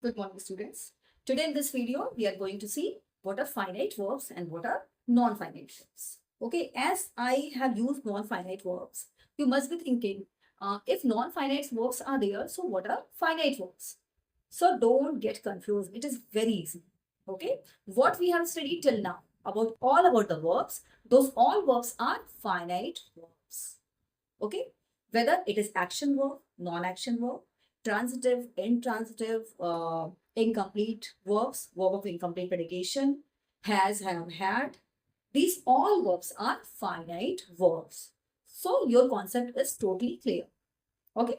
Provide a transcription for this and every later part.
Good morning, students. Today in this video, we are going to see what are finite verbs and what are non-finite verbs. Okay, as I have used non-finite verbs, you must be thinking, if non-finite verbs are there, so what are finite verbs? So don't get confused. It is very easy. Okay, what we have studied till now all about the verbs, those all verbs are finite verbs. Okay, whether it is action verb, non-action verb, transitive, intransitive, incomplete verbs, verb of incomplete predication, has, have, had, these all verbs are finite verbs. So your concept is totally clear. Okay,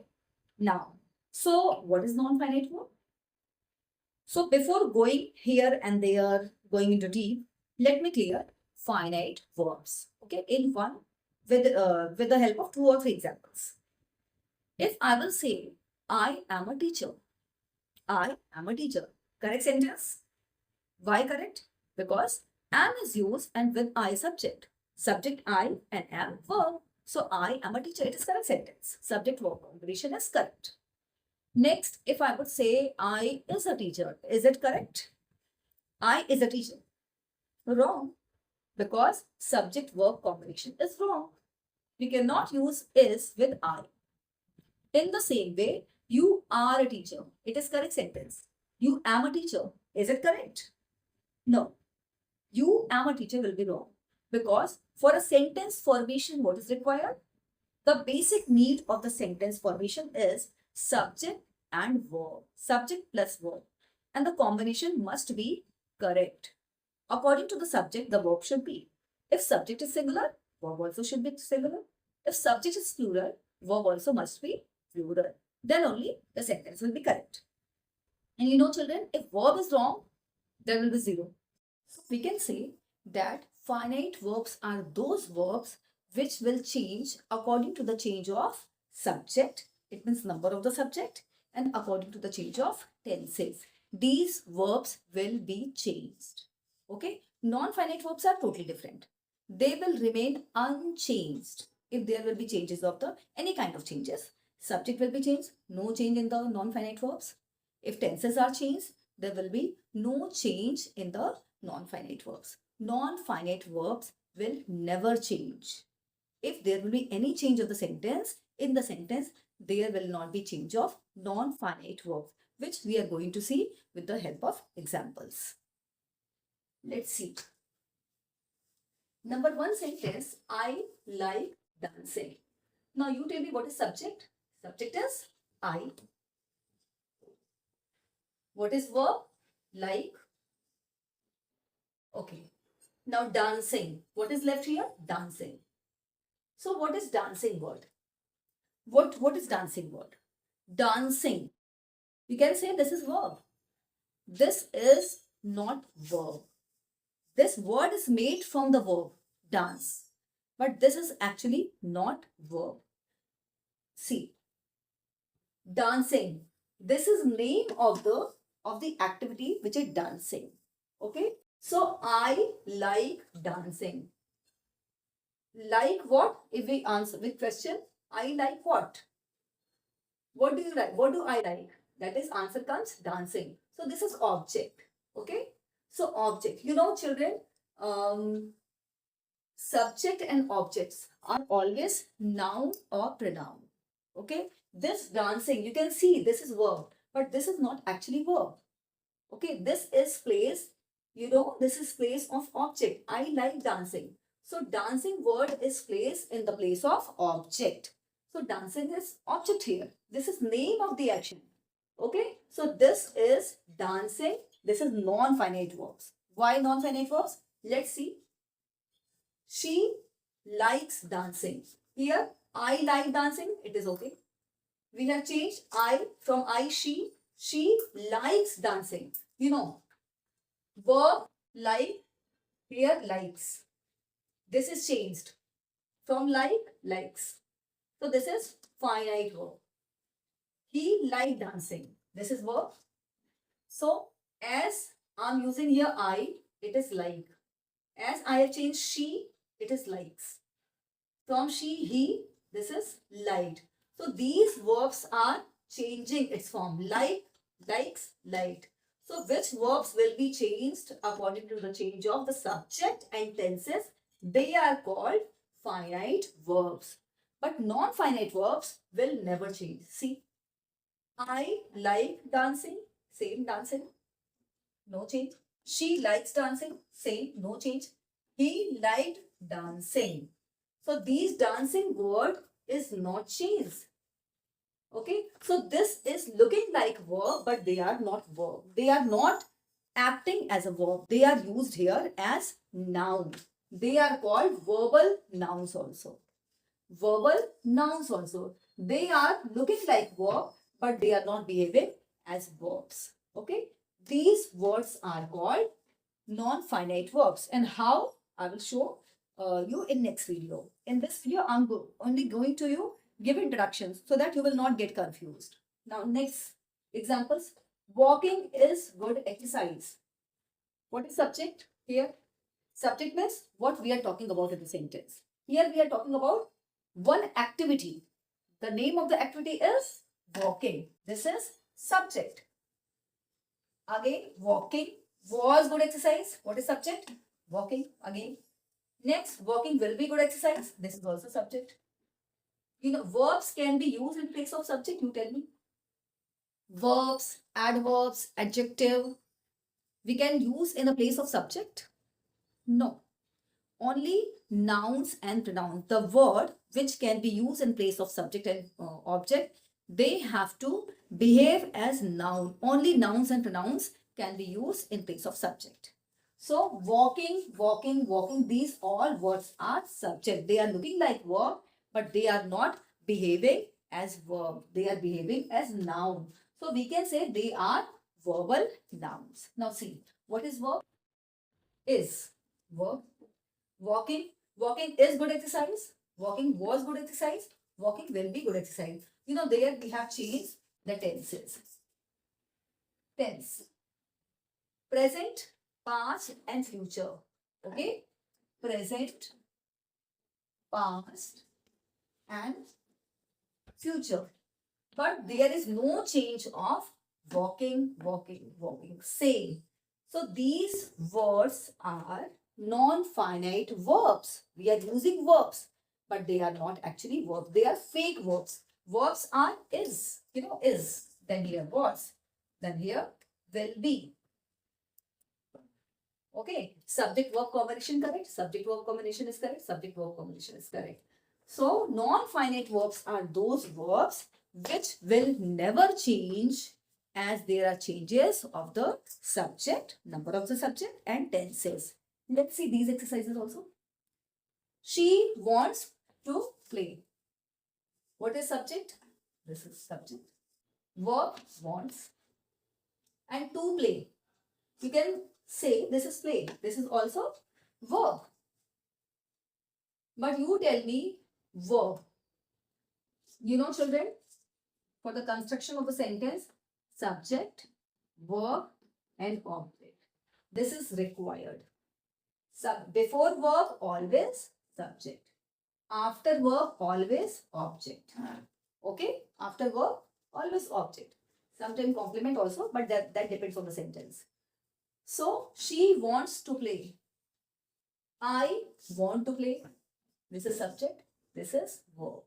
now, so what is non-finite verb? So before going here and there, going into deep, let me clear finite verbs. Okay, in one, with the help of 2 or 3 examples. If I will say, I am a teacher. I am a teacher. Correct sentence? Why correct? Because am is used and with I subject. Subject I and am verb. So I am a teacher. It is correct sentence. Subject verb combination is correct. Next, if I would say I is a teacher, is it correct? I is a teacher. Wrong. Because subject verb combination is wrong. We cannot use is with I. In the same way, you are a teacher. It is correct sentence. You am a teacher. Is it correct? No. You am a teacher will be wrong. Because for a sentence formation, what is required? The basic need of the sentence formation is subject and verb. Subject plus verb. And the combination must be correct. According to the subject, the verb should be. If subject is singular, verb also should be singular. If subject is plural, verb also must be plural. Then only the sentence will be correct. And you know, children, if verb is wrong, there will be 0. So we can say that finite verbs are those verbs which will change according to the change of subject. It means number of the subject, and according to the change of tenses. These verbs will be changed. Okay? Non-finite verbs are totally different. They will remain unchanged if there will be changes of the any kind of changes. Subject will be changed, no change in the non-finite verbs. If tenses are changed, there will be no change in the non-finite verbs. Non-finite verbs will never change. If there will be any change of the sentence, in the sentence, there will not be change of non-finite verbs, which we are going to see with the help of examples. Let's see. Number 1 sentence, I like dancing. Now you tell me what is subject? Subject is I. What is verb? Like. Okay. Now dancing. What is left here? Dancing. So what is dancing word? What is dancing word? Dancing. You can say this is verb. This is not verb. This word is made from the verb dance. But this is actually not verb. See. Dancing. This is name of the activity which is dancing. Okay. So I like dancing. Like what? If we answer with question, I like what? What do you like? What do I like? That is answer comes dancing. So this is object. Okay. So object. You know, children, subject and objects are always noun or pronoun. Okay. This dancing, you can see this is verb, but this is not actually verb. Okay. This is place, you know, this is place of object. I like dancing. So dancing word is placed in the place of object. So dancing is object here. This is name of the action. Okay. So this is dancing. This is non-finite verbs. Why non-finite verbs? Let's see. She likes dancing. Here, I like dancing. It is okay. We have changed I from I, she. She likes dancing. You know, verb like, here likes. This is changed from like, likes. So this is finite verb. He liked dancing. This is verb. So as I'm using here I, it is like. As I have changed she, it is likes. From she, he, this is liked. So these verbs are changing its form. Like, Likes, liked. So which verbs will be changed according to the change of the subject and tenses? They are called finite verbs. But non-finite verbs will never change. See, I like dancing, same dancing, no change. She likes dancing, same, no change. He liked dancing. So these dancing word is not changed. Okay, so this is looking like verb, but they are not verb. They are not acting as a verb. They are used here as noun. They are called verbal nouns also. Verbal nouns also. They are looking like verb, but they are not behaving as verbs. Okay, these words are called non-finite verbs. And how? I will show you in next video. In this video, I'm only going to you give introductions so that you will not get confused. Now, next examples. Walking is good exercise. What is subject here? Subject means what we are talking about in the sentence. Here we are talking about one activity. The name of the activity is walking. This is subject. Again, walking was good exercise. What is subject? Walking again. Next, walking will be good exercise. This is also subject. Verbs can be used in place of subject. You tell me. Verbs, adverbs, adjective. We can use in the place of subject. No. Only nouns and pronouns. The word which can be used in place of subject and object, they have to behave as noun. Only nouns and pronouns can be used in place of subject. So walking, walking, walking, these all words are subject. They are looking like verb, but they are not behaving as verb. They are behaving as noun. So we can say they are verbal nouns. Now see, what is verb? Is verb. Walking, walking is good exercise. Walking was good exercise. Walking will be good exercise. There we have changed the tenses. Tense. Present, past and future. Okay. Present, past and future. But there is no change of walking, walking, walking. Same. So these words are non-finite verbs. We are using verbs, but they are not actually verbs. They are fake verbs. Verbs are is, is. Then here was. Then here will be. Okay. Subject verb combination correct. Subject verb combination is correct. Subject verb combination is correct. So non-finite verbs are those verbs which will never change as there are changes of the subject, number of the subject and tenses. Let's see these exercises also. She wants to play. What is subject? This is subject. Verb wants. And to play. You can say this is play. This is also verb. But you tell me verb. Children, for the construction of a sentence, subject, verb and object. This is required. Before verb, always subject. After verb, always object. Okay? After verb, always object. Sometimes complement also, but that depends on the sentence. So, she wants to play. I want to play. This is subject. This is verb.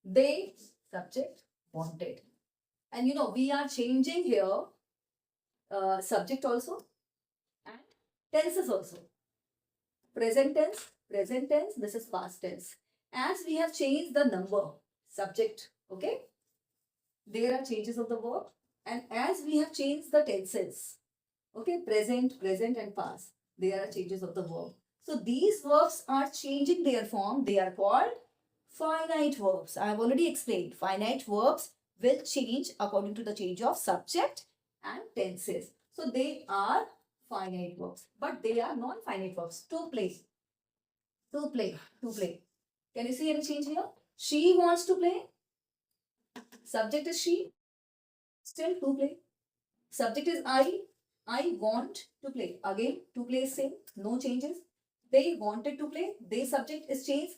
They, subject, wanted. And we are changing here subject also and tenses also. Present tense, this is past tense. As we have changed the number, subject, okay? There are changes of the verb. And as we have changed the tenses, okay, present and past, there are changes of the verb. So these verbs are changing their form. They are called finite verbs. I have already explained. Finite verbs will change according to the change of subject and tenses. So they are finite verbs, but they are non-finite verbs. To play. To play. To play. Can you see any change here? She wants to play. Subject is she. Still to play. Subject is I. I want to play. Again, to play is same. No changes. They wanted to play. They subject is changed.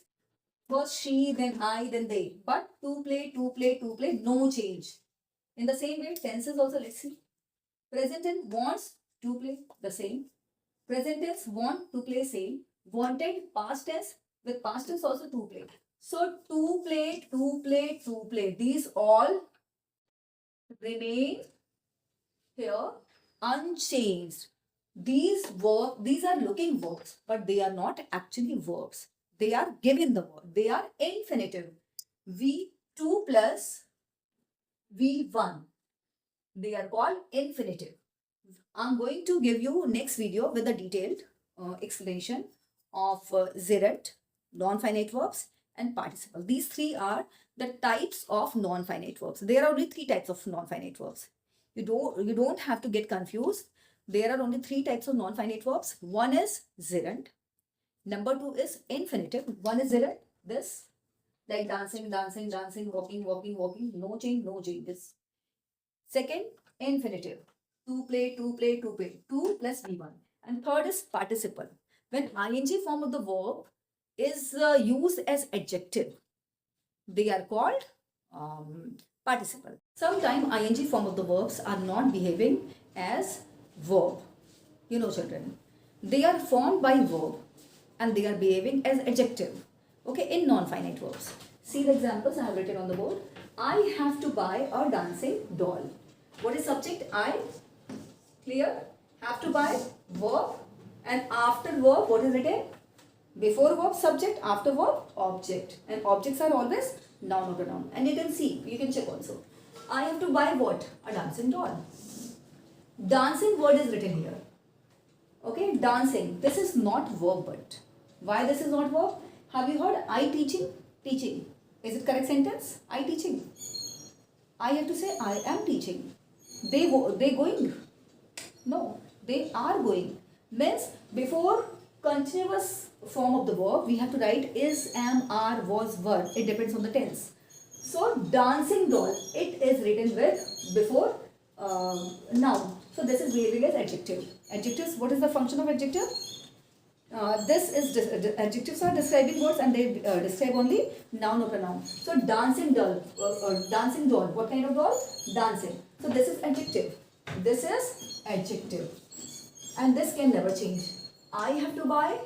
First she, then I, then they. But to play, no change. In the same way, tenses also, let's see. Present tense wants to play the same. Present tense want to play same. Wanted past tense with past tense also to play. So to play, to play, to play. These all remain here unchanged. These are looking verbs, but they are not actually verbs. They are given the verb. They are infinitive. V2 plus V1. They are called infinitive. I'm going to give you next video with a detailed explanation of gerund, non-finite verbs and participle. These three are the types of non-finite verbs. There are only three types of non-finite verbs. You don't have to get confused. There are only three types of non-finite verbs. One is gerund. Number two is infinitive. One is gerund. This like dancing, dancing, dancing, walking, walking, walking. No change, no changes. Second, infinitive. To play, to play, to play. 2 plus V1. And third is participle. When ing form of the verb is used as adjective, they are called participle. Sometimes ing form of the verbs are not behaving as verb. You know, children, they are formed by verb and they are behaving as adjective. Okay, in non-finite verbs. See the examples I have written on the board. I have to buy a dancing doll. What is subject? I. Clear? Have to buy, verb, and after verb, what is written? Before verb, subject, after verb, object. And objects are always noun or pronoun. And you can see, you can check also. I have to buy what? A dancing doll. Dancing word is written here. Okay, dancing. This is not verb, but. Why this is not verb? Have you heard I teaching? Teaching. Is it correct sentence? I teaching. I have to say I am teaching. They going. No, they are going. Means before continuous form of the verb, we have to write is, am, are, was, were. It depends on the tense. So dancing doll, it is written with before noun. So this is behaving as adjective. Adjectives, what is the function of adjective? Adjectives are describing words and they describe only noun or pronoun. So dancing doll, dancing doll. What kind of doll? Dancing. So this is adjective. This is adjective. And this can never change. I have to buy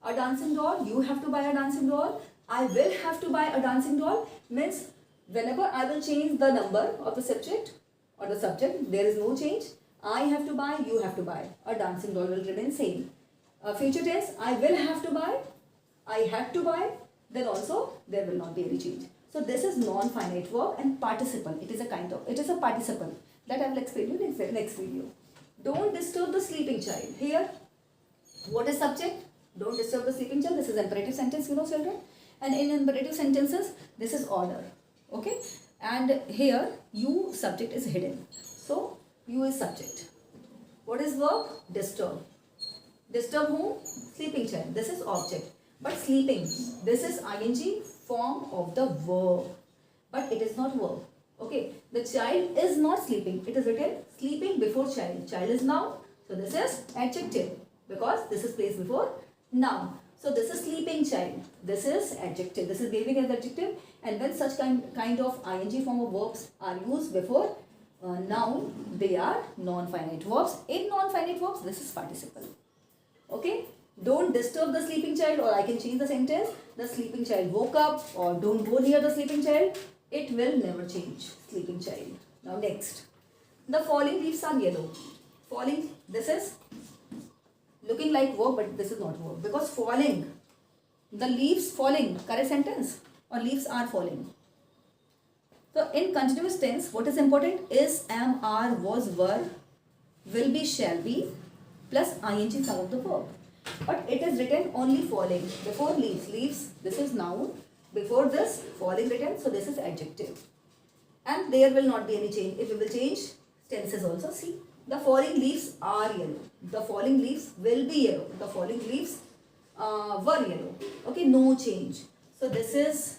a dancing doll. You have to buy a dancing doll. I will have to buy a dancing doll. Means whenever I will change the number of the subject or the subject, there is no change. I have to buy, you have to buy. A dancing doll will remain same. Future tense, I will have to buy, I had to buy, then also there will not be any change. So this is non-finite verb and participle. It is a participle that I will explain you in the next video. Don't disturb the sleeping child. Here, what is subject? Don't disturb the sleeping child. This is imperative sentence, you know, children. And in imperative sentences, this is order. Okay? And here, you subject is hidden. So, you is subject. What is verb? Disturb. Disturb whom? Sleeping child. This is object. But sleeping, this is ing form of the verb. But it is not verb. Okay. The child is not sleeping. It is written sleeping before child. Child is noun. So this is adjective. Because this is placed before noun. So this is sleeping child. This is adjective. This is behaving as adjective. And when such kind of ing form of verbs are used before noun, they are non-finite verbs. In non-finite verbs, this is participle. Okay, don't disturb the sleeping child, or I can change the sentence. The sleeping child woke up, or don't go near the sleeping child. It will never change. Sleeping child. Now next, the falling leaves are yellow. Falling, this is looking like verb, but this is not verb because falling. The leaves falling. Correct sentence, or leaves are falling. So in continuous tense, what is important is am, are, was, were, will be, shall be, plus ing form of the verb. But it is written only falling. Before leaves. Leaves, this is noun. Before this, falling written. So this is adjective. And there will not be any change. If we will change tenses also, see. The falling leaves are yellow. The falling leaves will be yellow. The falling leaves were yellow. Okay, no change. So this is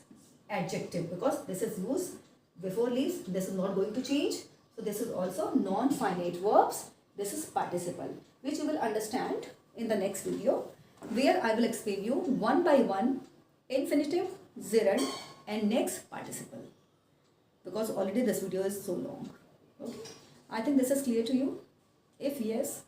adjective because this is used before leaves. This is not going to change. So this is also non-finite verbs. This is participle, which you will understand in the next video, where I will explain you one by one infinitive, gerund, and next participle. Because already this video is so long. Okay, I think this is clear to you. If yes,